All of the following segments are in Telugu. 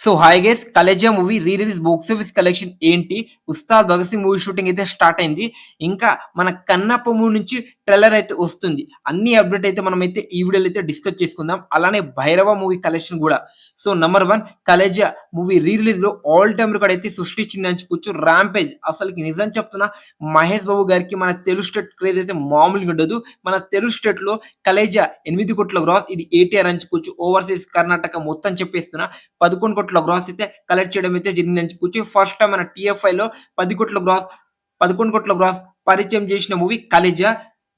So hi guys, Khaleja movie re release box office collection ఏంటి? ఉస్తాద్ భగత్ సింగ్ మూవీ షూటింగ్ అయితే స్టార్ట్ అయింది. ఇంకా మన కన్నప్ప మూవీ నుంచి ట్రైలర్ అయితే వస్తుంది. అన్ని అప్డేట్ అయితే మనమైతే ఈ వీడియోలో అయితే డిస్కస్ చేసుకుందాం. అలానే భైరవ మూవీ కలెక్షన్ కూడా. So number 1 Khaleja movie re release లో ఆల్ టైమ్ రికార్డ్ అయితే సృష్టించింది అని చెప్పొచ్చు. ర్యాంపేజ్ అసలుకి నిజం చెప్తున్నా, మహేష్ బాబు గారికి మన తెలుగు స్టేట్ క్రేజ్ అయితే మామూలుగా ఉండదు. మన తెలుగు స్టేట్ లో కలేజా 8 కోట్ల గ్రాస్, ఇది ఏటీఆర్ అని చెప్పొచ్చు. ఓవర్సీస్ కర్ణాటక మొత్తం చెప్పేస్తున్నా 11 కోట్ల గ్రాస్ అయితే కలెక్ట్ చేయడం అయితే జరిగిందని చెప్పొచ్చు. ఫస్ట్ టైం మన టీఎఫ్ఐ లో 10 కోట్ల గ్రాస్ 11 కోట్ల గ్రాస్ పరిచయం చేసిన మూవీ కలేజా.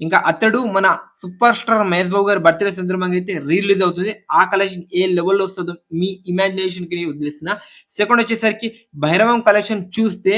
ఇంకా అతడు మన సూపర్ స్టార్ మహేష్ బాబు గారి బర్త్డే సందర్భంగా అయితే రిలీజ్ అవుతుంది. ఆ కలెక్షన్ ఏ లెవెల్లో వస్తుందో మీ ఇమాజినేషన్ కి వదిలేస్తున్నా. సెకండ్ వచ్చేసరికి భైరవం కలెక్షన్ చూస్తే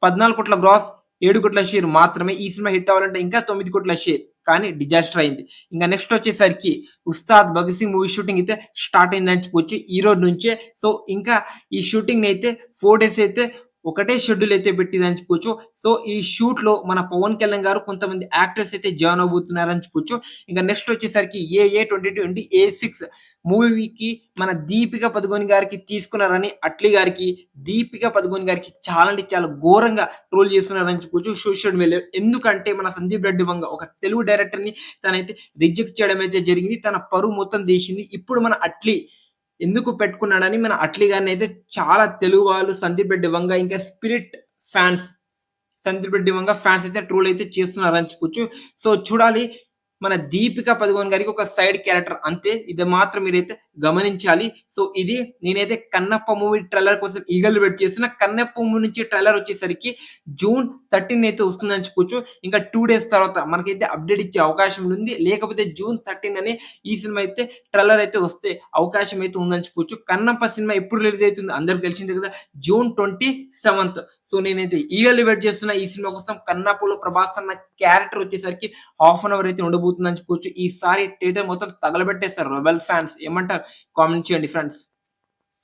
14 కోట్ల గ్రాస్, 7 కోట్ల షేర్ మాత్రమే. ఈ సినిమా హిట్ అవ్వాలంటే ఇంకా 9 కోట్ల షేర్, కానీ డిజాస్టర్ అయింది. ఇంకా నెక్స్ట్ వచ్చేసరికి ఉస్తాద్ భగత్ సింగ్ మూవీ షూటింగ్ అయితే స్టార్ట్ అయిందని చెప్పొచ్చు ఈ రోజు నుంచే. సో ఇంకా ఈ షూటింగ్ అయితే 4 డేస్ అయితే ఒకటే షెడ్యూల్ అయితే పెట్టిందని చెప్పొచ్చు. సో ఈ షూట్ లో మన పవన్ కళ్యాణ్ గారు కొంతమంది యాక్టర్స్ అయితే జాయిన్ అవబోతున్నారని చెప్పొచ్చు. ఇంకా నెక్స్ట్ వచ్చేసరికి ఏ 2020 A6 మూవీకి మన దీపిక పదుకొని గారికి తీసుకున్నారని అట్లీ గారికి, దీపిక పదుకొని గారికి చాలా అంటే చాలా ఘోరంగా ట్రోల్ చేస్తున్నారని చెప్పొచ్చు సోషల్ మీడియాలో. ఎందుకంటే మన సందీప్ రెడ్డి వంగ ఒక తెలుగు డైరెక్టర్ ని తనైతే రిజెక్ట్ చేయడం అయితే జరిగింది. తన పరువు మొత్తం తీసింది. ఇప్పుడు మన అట్లీ ఎందుకు పెట్టుకున్నాడని మన అట్లీ గారిని అయితే చాలా తెలుగు వాళ్ళు, సందీప్ రెడ్డి వంగ, ఇంకా spirit fans, Sandeep Reddy Vanga fans అయితే ట్రోల్ అయితే చేస్తున్నారని చెప్పొచ్చు. సో చూడాలి, మన దీపిక పదుకొని గారికి ఒక సైడ్ క్యారెక్టర్ అంతే. ఇది మాత్రం మీరైతే గమనించాలి. సో ఇది నేనైతే కన్నప్ప మూవీ ట్రైలర్ కోసం ఈగలు వెయిట్ చేస్తున్నా. కన్నప్ప మూవీ నుంచి ట్రైలర్ వచ్చేసరికి జూన్ 13 అయితే వస్తుందని చెప్పొచ్చు. ఇంకా 2 డేస్ తర్వాత మనకైతే అప్డేట్ ఇచ్చే అవకాశం ఉంది. లేకపోతే జూన్ 13 అని ఈ సినిమా అయితే ట్రైలర్ అయితే వస్తే అవకాశం అయితే ఉందని చెప్పొచ్చు. కన్నప్ప సినిమా ఎప్పుడు రిలీజ్ అవుతుంది అందరికి తెలిసిందే కదా, జూన్ 27th. సో నేనైతే ఈగలు వెయిట్ చేస్తున్నా ఈ సినిమా కోసం. కన్నప్పలో ప్రభాస్ అన్న క్యారెక్టర్ వచ్చేసరికి హాఫ్ అన్ అవర్ అయితే ఉండబోతుందని చెప్పుకోవచ్చు. ఈసారి థియేటర్ మొత్తం తగలబెట్టేస్తారు రెబెల్ ఫ్యాన్స్. ఏమంటారు? కామెంట్ చేయండి ఫ్రెండ్స్.